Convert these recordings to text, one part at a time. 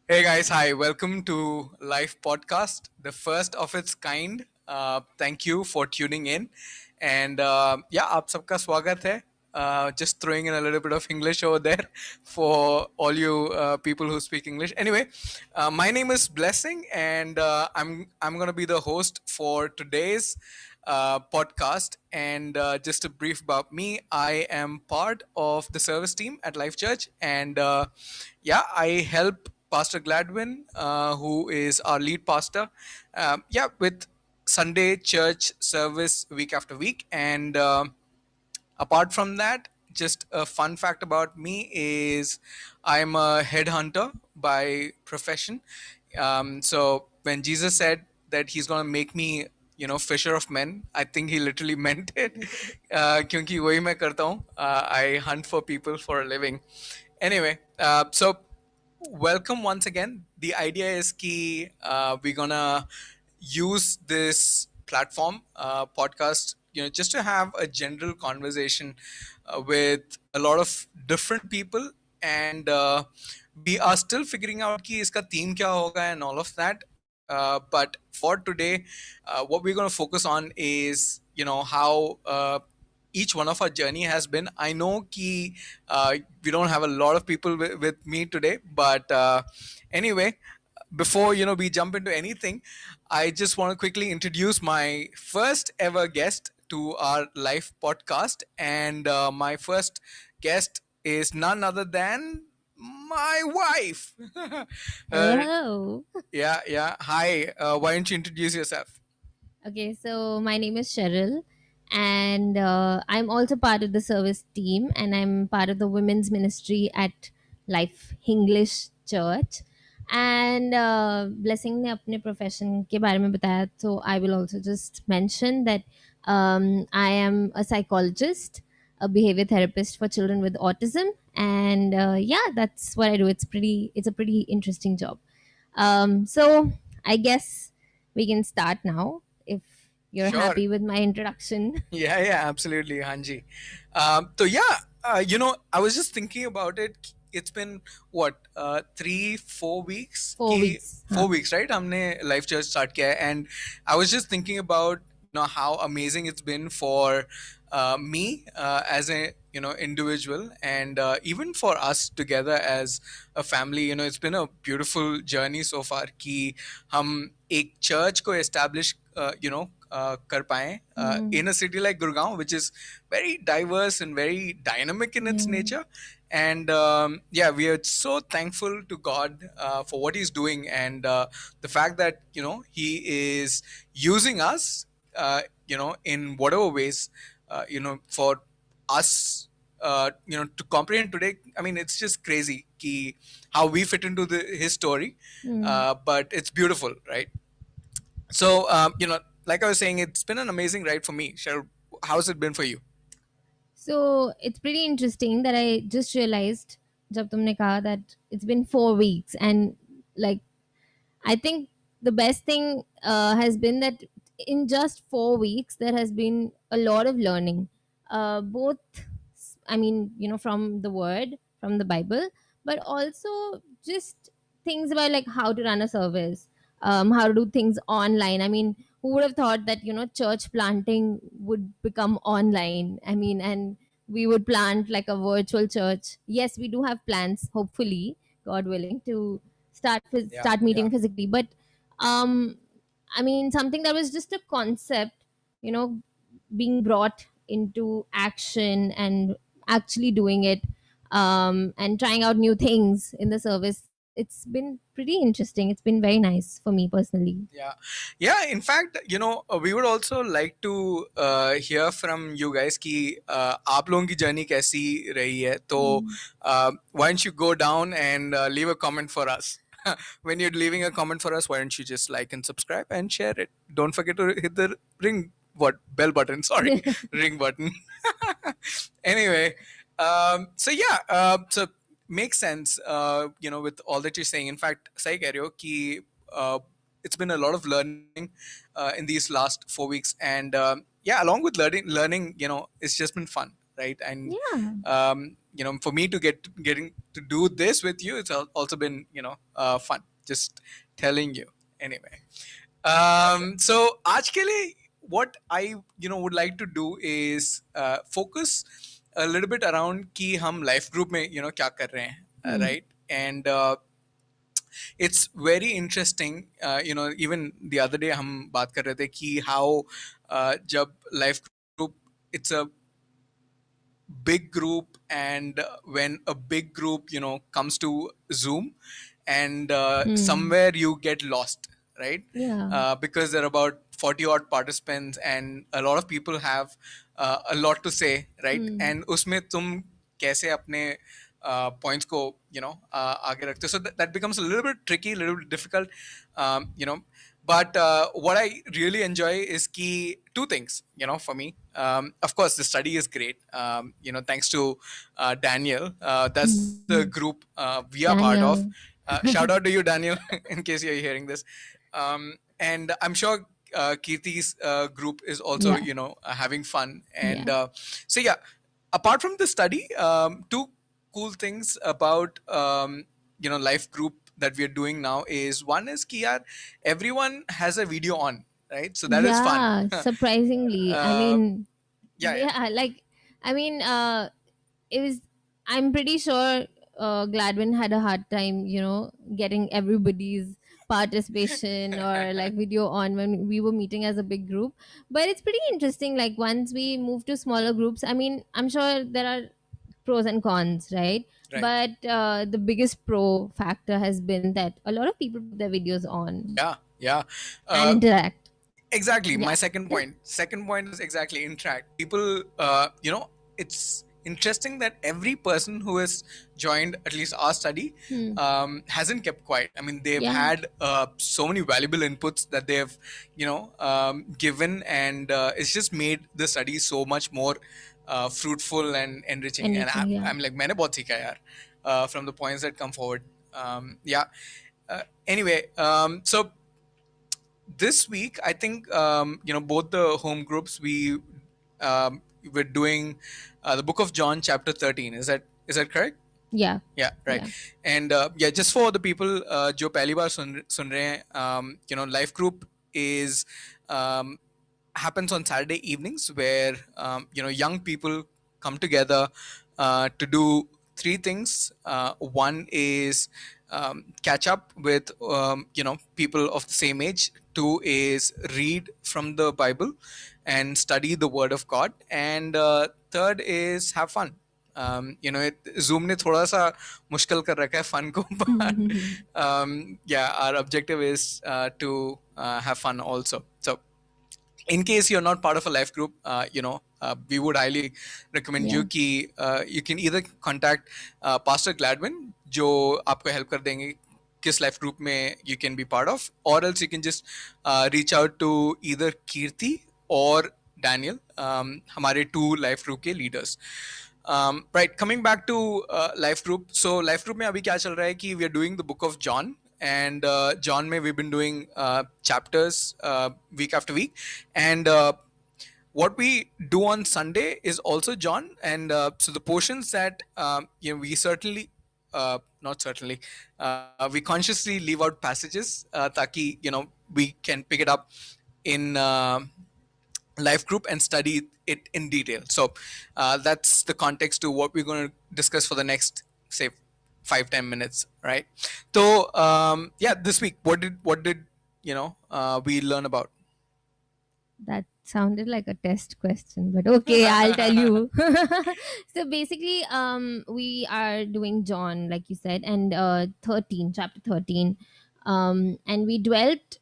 Hey guys, hi. Welcome to Live Podcast, the first of its kind. Thank you for tuning in. And yeah, आप सबका स्वागत है. Just throwing in a little bit of English over there for all you people who speak English. Anyway, my name is Blessing, and I'm gonna be the host for today's podcast. And just a brief about me, I am part of the service team at Life Church, and yeah, I help Pastor Gladwin, who is our lead pastor, yeah, with Sunday church service week after week. And apart from that, just a fun fact about me is I'm a headhunter by profession. So when Jesus said that he's going to make me, fisher of men, I think he literally meant it. क्योंकि वही मैं करता हूँ. I hunt for people for a living. Anyway, so welcome once again. The idea is ki we're gonna use this platform podcast, just to have a general conversation with a lot of different people, and we are still figuring out ki iska theme kya hoga and all of that. But for today, what we're going to focus on is how each one of our journey has been. I know ki we don't have a lot of people with me today, but anyway, before we jump into anything, I just want to quickly introduce my first ever guest to our live podcast, and my first guest is none other than my wife. Hello, uh, hello. yeah. Hi. Why don't you introduce yourself? Okay, so my name is Cheryl, and I'm also part of the service team, and I'm part of the women's ministry at Life English Church. And blessing ने अपने profession के बारे में बताया, so I will also just mention that I am a psychologist, a behavior therapist for children with autism, and yeah, that's what I do. It's a pretty interesting job. So I guess we can start now if you're Sure. happy with my introduction. Yeah, absolutely, Hanji. So yeah, I was just thinking about it. It's been what 3-4 weeks Four ki weeks. Huh? 4 weeks, right? हमने life church start किया है, and I was just thinking about how amazing it's been for me as a individual, and even for us together as a family. It's been a beautiful journey so far कि हम एक church को establish कर पाए Mm, in a city like Gurgaon, which is very diverse and very dynamic in its yeah. nature. And yeah, we are so thankful to God for what He's doing, and the fact that He is using us, in whatever ways, for us. To comprehend today, I mean, it's just crazy ki how we fit into his story, Mm. but it's beautiful, right? So, like I was saying, it's been an amazing ride for me. Cheryl, how's it been for you? So it's pretty interesting that I just realized जब तुमने कहा that it's been 4 weeks and like I think the best thing has been that in just 4 weeks, there has been a lot of learning. Both, I mean, from the word, from the Bible, but also just things about like how to run a service, how to do things online. I mean, who would have thought that, church planting would become online? I mean, and we would plant like a virtual church. Yes, we do have plans, hopefully, God willing, to Yeah, start yeah. meeting physically, but um I mean, something that was just a concept, being brought into action and actually doing it, and trying out new things in the service. It's been pretty interesting. It's been very nice for me personally. Yeah, yeah. In fact, we would also like to hear from you guys कि आप लोगों की journey कैसी रही है. तो Mm. why don't you go down and leave a comment for us? When you're leaving a comment for us, why don't you just like and subscribe and share it? Don't forget to hit the bell button. Sorry, ring button. Anyway, so yeah, so makes sense. With all that you're saying. In fact, सही कह रहे हो कि it's been a lot of learning in these last 4 weeks, and yeah, along with learning, it's just been fun, right? And Yeah. for me to getting to do this with you, it's also been fun. Just telling you. Anyway, so आज के लिए what I would like to do is focus a little bit around कि हम life group में क्या कर रहे हैं, Hmm. right? And it's very interesting. Even the other day हम बात कर रहे थे कि how जब life group, it's a big group, and when a big group comes to Zoom, and Hmm. somewhere you get lost, right? Yeah. Because there are about 40 odd participants, and a lot of people have a lot to say, right? Hmm. And उसमें तुम कैसे अपने points को आगे रखते हो, so that becomes a little bit tricky, a little bit difficult, you know but what I really enjoy is key two things, for me. Of course, the study is great. Thanks to Daniel. That's the Hmm. group we are part of. Daniel. Shout out to you, Daniel, in case you're hearing this. And I'm sure Kirti's group is also, Yeah. having fun. And Yeah. so, yeah, apart from the study, two cool things about life group that we are doing now is, one is कि यार everyone has a video on, right? So that is fun. Yeah, surprisingly. I uh, mean, yeah, yeah, yeah, like, I mean, it was, I'm pretty sure Gladwin had a hard time, getting everybody's participation or like video on when we were meeting as a big group. But it's pretty interesting. Like, once we move to smaller groups, I mean, I'm sure there are pros and cons, right? right. But the biggest pro factor has been that a lot of people put their videos on Yeah, yeah. and interact. Exactly. My Yeah. second point. Second point is exactly interact. People, it's interesting that every person who has joined at least our study Hmm. hasn't kept quiet. I mean, they've Yeah. had so many valuable inputs that they've, given, and it's just made the study so much more fruitful and enriching. And Enriching. Yeah. I'm like, मैंने बहुत सीखा यार, from the points that come forward. Yeah. Anyway, so this week I think both the home groups we're doing the book of John chapter 13. Is that correct? Yeah. Yeah, right. Yeah. And yeah, just for the people जो पहली बार सुन रहे हैं, life group is um, happens on Saturday evenings, where young people come together to do three things. One is catch up with people of the same age. Two is read from the Bible and study the Word of God, and third is have fun. Zoom ने थोड़ा सा मुश्किल कर रखा है fun को, but yeah, our objective is to have fun also. So in case you're not part of a life group, we would highly recommend you Yeah. कि you can either contact Pastor Gladwin, जो आपको help कर देंगे किस life group में you can be part of, or else you can just reach out to either Kirti or Daniel, हमारे two life group के leaders. Right, coming back to life group. So life group में अभी क्या चल रहा है कि we are doing the book of John, and John में we've been doing chapters week after week, and what we do on Sunday is also John, and so the portions that we certainly not certainly we consciously leave out passages ताकि we can pick it up in life group and study it in detail. So that's the context to what we're going to discuss for the next, say, 5-10 minutes, right? So yeah, this week what did we learn about? That sounded like a test question, but okay, I'll tell you. So basically, we are doing John, like you said, and 13, chapter 13. And we dwelt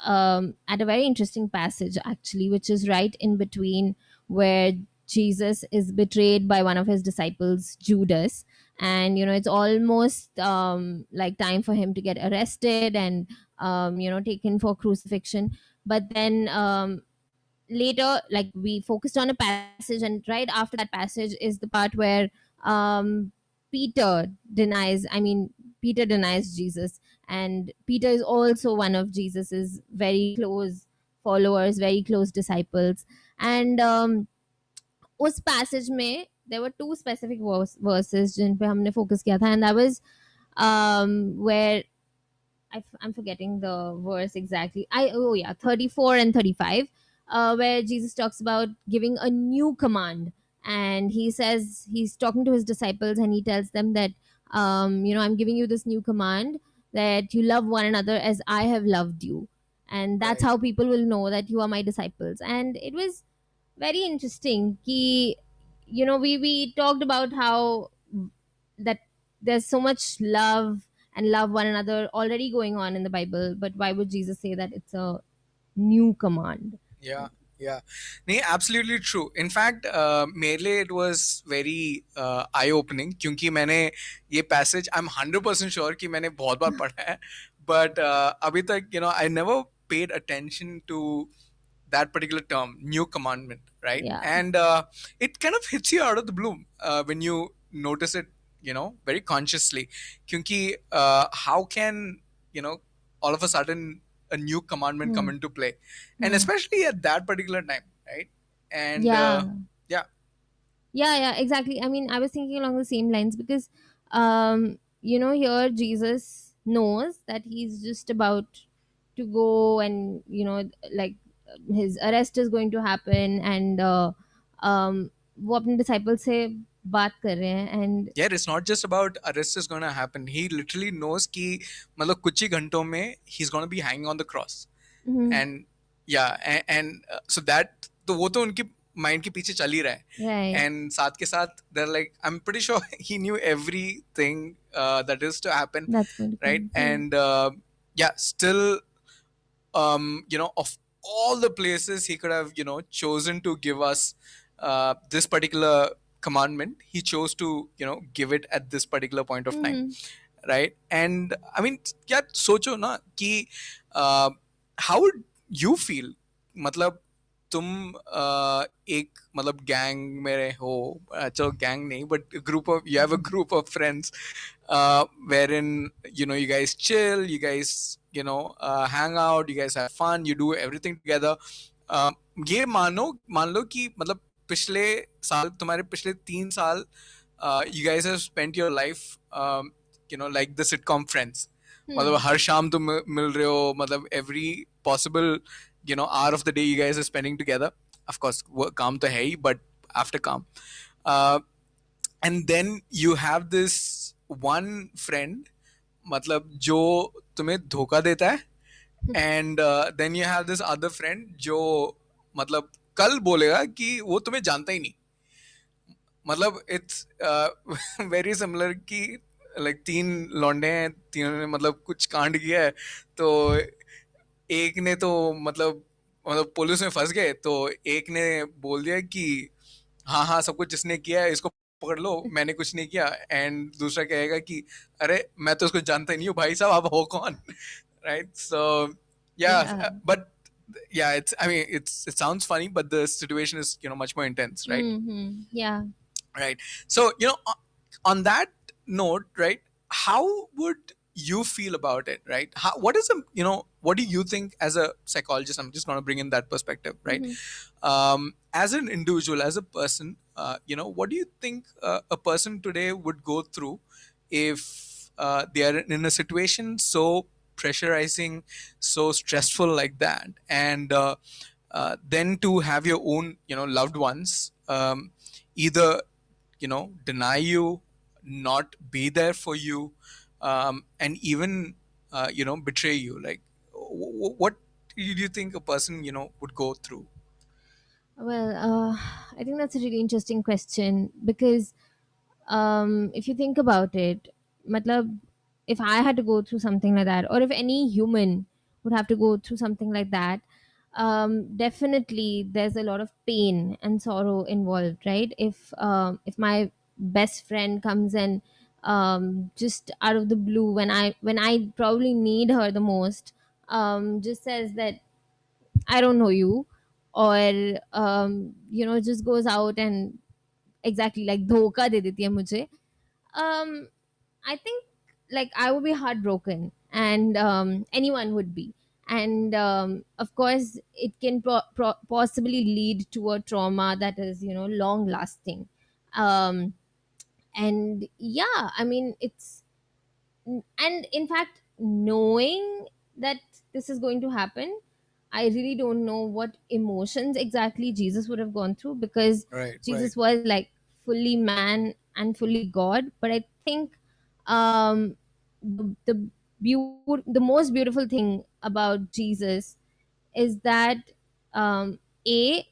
at a very interesting passage, actually, which is right in between where Jesus is betrayed by one of his disciples, Judas. And, it's almost like time for him to get arrested and, taken for crucifixion. But then later, like, we focused on a passage, and right after that passage is the part where um peter peter denies Jesus. And Peter is also one of Jesus's very close followers, very close disciples. And उस passage में there were two specific verses जिन पे हमने focus किया था, and that was where I'm forgetting the verse exactly. I Oh yeah, 34 and 35, where Jesus talks about giving a new command, and he says he's talking to his disciples, and he tells them that I'm giving you this new command, that you love one another as I have loved you, and that's Right. how people will know that you are my disciples. And it was very interesting. We talked about how that there's so much love and love one another already going on in the Bible, but why would Jesus say that it's a new command? Yeah, yeah. नहीं, absolutely true. In fact, मेरे लिए it was very eye-opening, क्योंकि मैंने ये passage I'm 100% sure कि मैंने बहुत बार पढ़ा है, but अभी तक I never paid attention to that particular term, new commandment, right? Yeah. And it kind of hits you out of the blue when you notice it, very consciously. Kyunki, how can, you know, all of a sudden a new commandment come Hmm. into play? And Hmm. especially at that particular time, right? And Yeah. yeah, Yeah, exactly. I mean, I was thinking along the same lines because, here Jesus knows that he's just about to go, and, like, his arrest is going to happen, and वो अपने disciples से बात कर रहे हैं, and yeah, it's not just about arrest is going to happen. He literally knows कि मतलब कुछ ही घंटों में he's going to be hanging on the cross. Mhm. And yeah, and so that तो वो तो उनकी माइंड के पीछे चल ही रहा है. Right. And साथ के साथ they're like, I'm pretty sure he knew everything that is to happen, That's going to right? come. Hmm. And yeah, still, of all the places he could have, chosen to give us this particular commandment, he chose to, give it at this particular point of time, Mm-hmm. right? And I mean, क्या सोचो ना कि uh, how would you feel? मतलब तुम एक मतलब gang में हो, चलो गैंग नहीं, but group of you have a group of friends wherein you guys chill, you guys hang out, you guys have fun, you do everything together. ये मान लो कि मतलब पिछले साल, तुम्हारे पिछले 3 साल, you guys have spent your life like the sitcom Friends. मतलब Hmm. हर शाम तुम मिल रहे हो, मतलब every possible hour of the day you guys are spending together. Of course काम तो है ही, but after काम, uh, and then you have this one friend, मतलब जो तुम्हें धोखा देता है. And then you have this other friend जो मतलब कल बोलेगा कि वो तुम्हें जानता ही नहीं. मतलब इट्स वेरी सिमिलर कि लाइक तीन लौंडे हैं, तीनों ने मतलब कुछ कांड किया है, तो एक ने तो मतलब पुलिस में फंस गए, तो एक ने बोल दिया कि हाँ हाँ सब कुछ जिसने किया है इसको पकड़ लो, मैंने कुछ नहीं किया. एंड दूसरा कहेगा कि अरे मैं तो उसको जानता ही नहीं हूँ भाई साहब, आप हो कौन? राइट. सो या, Yeah. But yeah, it sounds funny, but the situation is much more intense, right? Mm-hmm. Yeah. Right. So on that note, right, how would you feel about it, right? What is a what do you think as a psychologist? I'm just going to bring in that perspective, right? Mm-hmm. As an individual, as a person, what do you think a person today would go through if they are in a situation so pressurizing, so stressful like that, and then to have your own loved ones either deny you, not be there for you, and even betray you. Like, what do you think a person would go through? Well, I think that's a really interesting question because if you think about it, matlab, if I had to go through something like that, or if any human would have to go through something like that, definitely there's a lot of pain and sorrow involved, right? If my best friend comes and just out of the blue, when I probably need her the most, just says that I don't know you, or just goes out and exactly like धोखा दे देती है मुझे. um I think, like, I would be heartbroken, and anyone would be. And of course it can possibly lead to a trauma that is long lasting. um and yeah, I mean, it's, and in fact, knowing that this is going to happen, I really don't know what emotions exactly Jesus would have gone through, because Right, right. Jesus was like fully man and fully God. But I think um the most beautiful thing about Jesus is that, a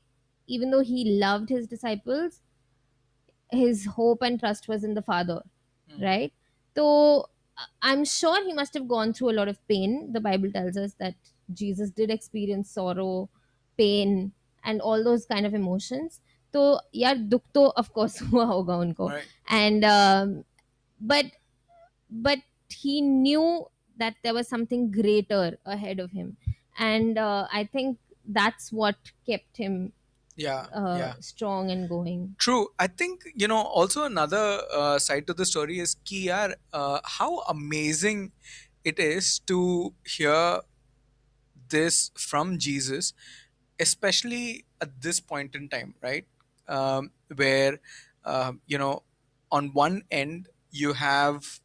even though he loved his disciples, his hope and trust was in the Father, Mm. right? So I'm sure he must have gone through a lot of pain. The Bible tells us that Jesus did experience sorrow, pain, and all those kind of emotions. So yeah, dukh to of course hua hoga unko. Right. And but but he knew that there was something greater ahead of him, and I think that's what kept him Yeah, yeah. strong and going. True. I think, also another side to the story is ki yaar, how amazing it is to hear this from Jesus, especially at this point in time, right? Where, on one end, you've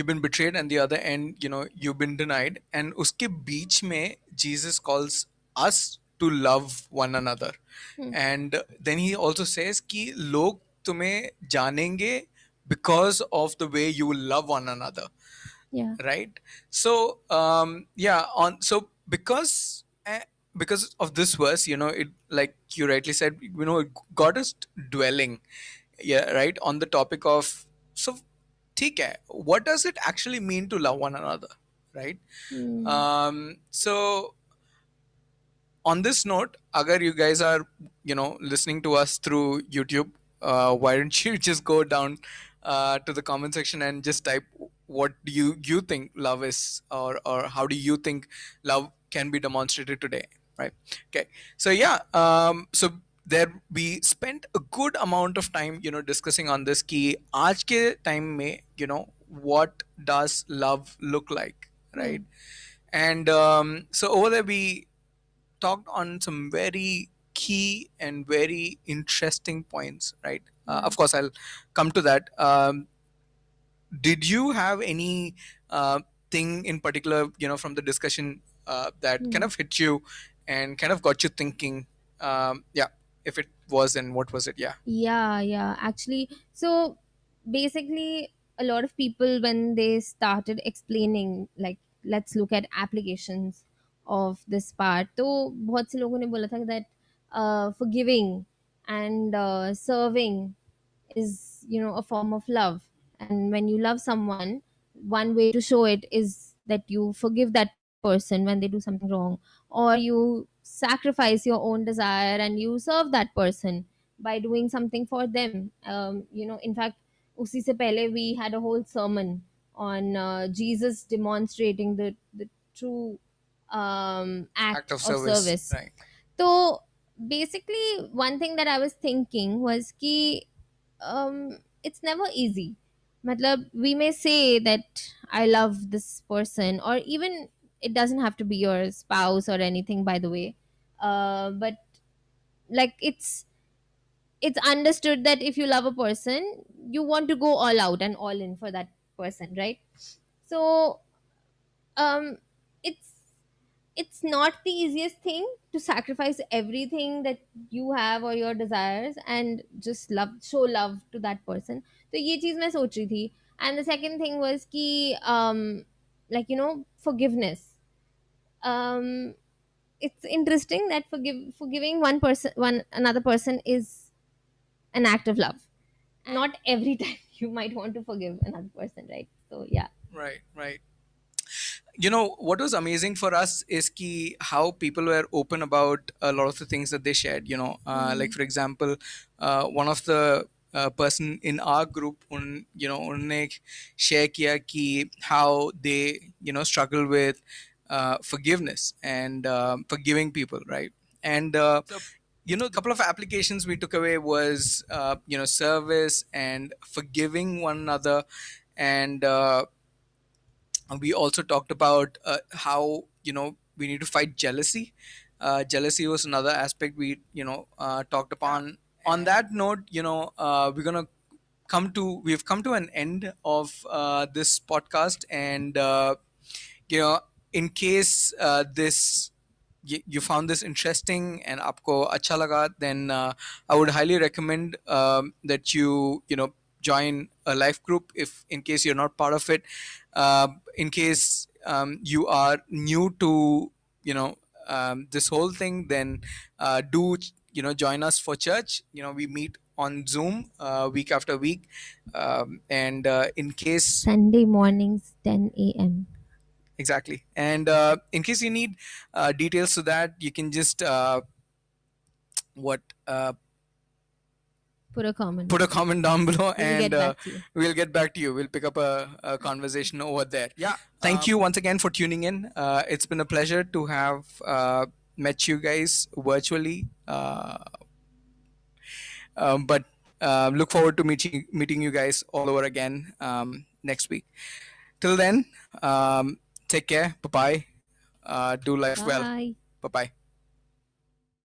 been betrayed, and the other end, you've been denied, and uske beech mein Jesus calls us to love one another. Hmm. And then he also says ki log tumhe janenge because of the way you love one another, Yeah. right? So yeah, on so because of this verse, it, like you rightly said, God is dwelling, yeah, right, on the topic of, so ठीक है, what does it actually mean to love one another, right? Hmm. So on this note, agar you guys are, listening to us through YouTube, why don't you just go down to the comment section and just type what do you think love is, or how do you think love can be demonstrated today, right? Okay. So yeah, so there we spent a good amount of time, discussing on this key aaj ke time mein, what does love look like, right? Hmm. And so over there we talked on some very key and very interesting points, right? Yeah. Of course, I'll come to that. Did you have any thing in particular, from the discussion, that kind Hmm. of hit you and kind of got you thinking? Yeah, if it was, then what was it? Yeah. Yeah, yeah. Actually, so basically, a lot of people, when they started explaining, like, let's look at applications of this part, तो बहुत से लोगों ने बोला था that forgiving and serving is, a form of love. And when you love someone, one way to show it is that you forgive that person when they do something wrong, or you sacrifice your own desire and you serve that person by doing something for them. In fact, usi se pehle we had a whole sermon on Jesus demonstrating the true Act act of of service, service. right? So basically, one thing that I was thinking was ki it's never easy. Matlab, we may say that I love this person, or even it doesn't have to be your spouse or anything, by the way. But like it's understood that if you love a person, you want to go all out and all in for that person, right? So um, it's it's not the easiest thing to sacrifice everything that you have or your desires and just love, show love to that person. तो ये चीज मैं सोच रही थी. And the second thing was कि like, forgiveness. um it's interesting that forgiving one person, one another person, is an act of love. Not every time you might want to forgive another person, right? So yeah. Right, right. What was amazing for us is ki how people were open about a lot of the things that they shared, like Hmm. for example, one of the person in our group, उन्होंने share किया कि how they struggle with forgiveness and forgiving people, right? And the couple of applications we took away was service and forgiving one another. And we also talked about how we need to fight jealousy. Jealousy was another aspect we talked upon. on that note, we've come to an end of this podcast, and you know, in case this you found this interesting and आपको अच्छा लगा, then I would highly recommend that you join a life group if in case you're not part of it. In case you are new to this whole thing, then do join us for church. We meet on Zoom week after week, and in case Sunday mornings, 10 a.m. exactly. And in case you need details to that, you can just what Put a comment put a down below. comment down below, We will and get back to you. we'll get back to you. We'll pick up a conversation over there. Yeah. Thank you once again for tuning in. It's been a pleasure to have met you guys virtually, but look forward to meeting you guys all over again next week. Till then, take care. Bye bye. Do life well. Bye. Bye bye.